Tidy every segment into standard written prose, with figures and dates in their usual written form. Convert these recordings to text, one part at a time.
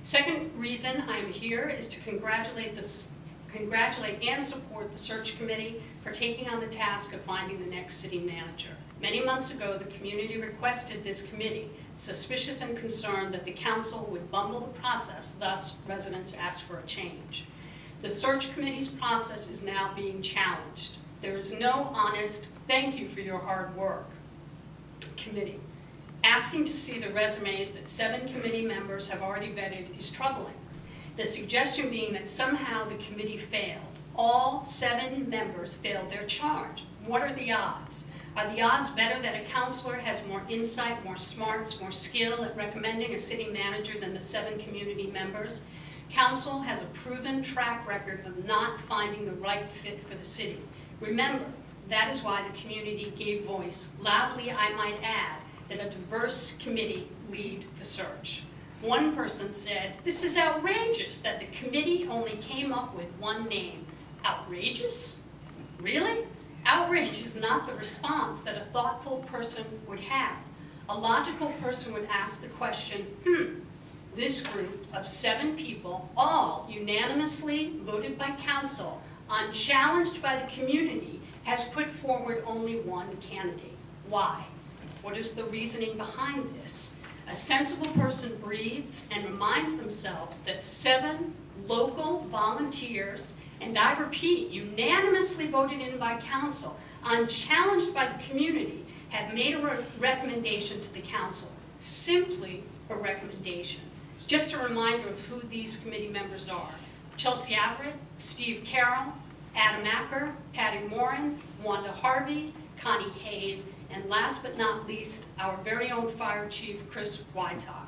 Second reason I'm here is to congratulate and support the search committee for taking on the task of finding the next city manager. Many months ago, the community requested this committee, suspicious and concerned that the council would bumble the process, thus residents asked for a change. The search committee's process is now being challenged. There is no honest thank you for your hard work committee. Asking to see the resumes that 7 committee members have already vetted is troubling. The suggestion being that somehow the committee failed. All 7 members failed their charge. What are the odds? Are the odds better that a councilor has more insight, more smarts, more skill at recommending a city manager than the 7 community members? Council has a proven track record of not finding the right fit for the city. Remember, that is why the community gave voice, loudly I might add, that a diverse committee lead the search. One person said, "This is outrageous that the committee only came up with one name." Outrageous? Really? Outrage is not the response that a thoughtful person would have. A logical person would ask the question, this group of 7 people, all unanimously voted by council, unchallenged by the community, has put forward only one candidate. Why? What is the reasoning behind this? A sensible person breathes and reminds themselves that 7 local volunteers, and I repeat, unanimously voted in by council, unchallenged by the community, have made a recommendation to the council. Simply a recommendation. Just a reminder of who these committee members are. Chelsea Everett, Steve Carroll, Adam Acker, Patty Morin, Wanda Harvey, Connie Hayes, and last but not least, our very own fire chief, Chris Wytock.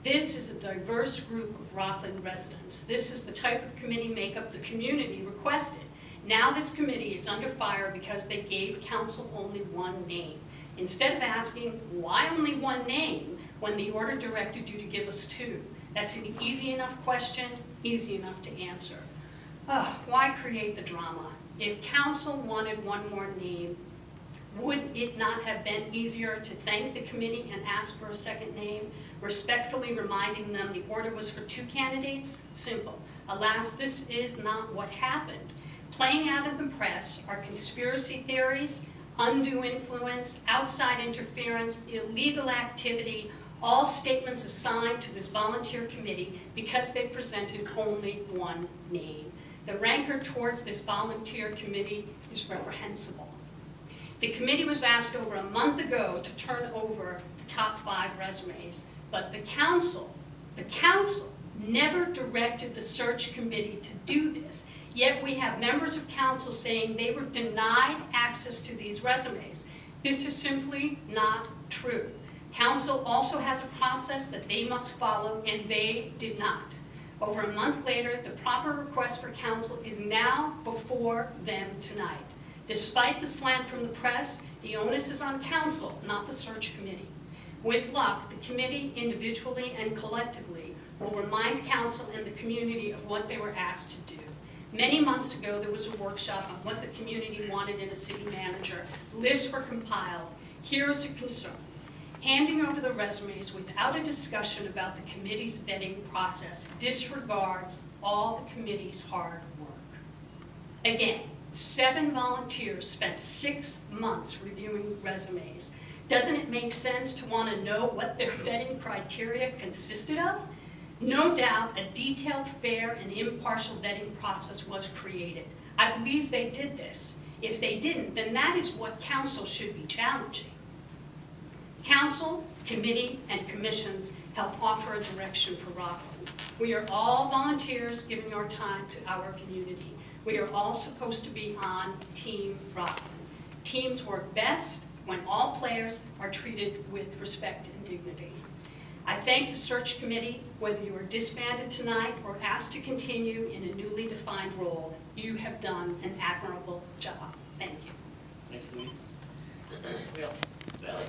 This is a diverse group of Rockland residents. This is the type of committee makeup the community requested. Now this committee is under fire because they gave council only one name. Instead of asking, why only one name, when the order directed you to give us 2? That's an easy enough question, easy enough to answer. Why create the drama? If council wanted one more name, would it not have been easier to thank the committee and ask for a second name, respectfully reminding them the order was for 2 candidates? Simple. Alas, this is not what happened. Playing out of the press are conspiracy theories, undue influence, outside interference, illegal activity, all statements assigned to this volunteer committee because they presented only one name. The rancor towards this volunteer committee is reprehensible. The committee was asked over a month ago to turn over the top 5 resumes, but the council never directed the search committee to do this. Yet we have members of council saying they were denied access to these resumes. This is simply not true. Council also has a process that they must follow, and they did not. Over a month later, the proper request for council is now before them tonight. Despite the slant from the press, the onus is on council, not the search committee. With luck, the committee, individually and collectively, will remind council and the community of what they were asked to do. Many months ago, there was a workshop on what the community wanted in a city manager. Lists were compiled. Here is a concern. Handing over the resumes without a discussion about the committee's vetting process disregards all the committee's hard work. Again, 7 volunteers spent 6 months reviewing resumes. Doesn't it make sense to want to know what their vetting criteria consisted of? No doubt a detailed, fair, and impartial vetting process was created. I believe they did this. If they didn't, then that is what council should be challenging. Council, committee, and commissions help offer a direction for Rockland. We are all volunteers giving our time to our community. We are all supposed to be on Team Rockland. Teams work best when all players are treated with respect and dignity. I thank the search committee, whether you are disbanded tonight or asked to continue in a newly defined role. You have done an admirable job. Thank you. Thanks, Louise. Who else? Valley.